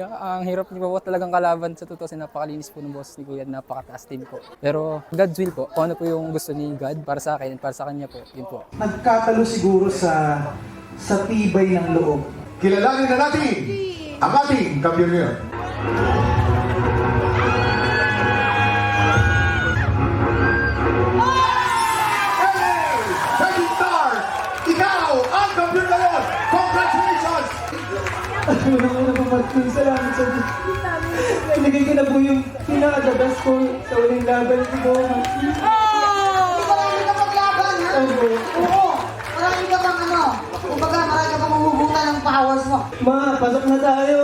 Kuya. Ang hirap niyo po talagang kalaban sa totoo. Napakalinis po ng boses ni Kuya. Napakataas din po. Pero God's will po. Kung ano po yung gusto ni God para sa akin at para sa kanya po. Yun po. Nagkatalo siguro sa tibay ng loob. Kilalanin na natin ang ating kampiyon ngayon. Hey! Shining Star! Ikaw ang kampiyon ngayon! Congratulations! Unang-una po Martin, salamat sa Diyos. Nailagay ko na po yung pinaka-the best ko sa uling laban ko. Marami ka maglaban, ha? Opo. Oo. Marami ka bang ano? Kumbaga, marami ka bang mahuhutan ng powers mo. Ma, pasok na tayo.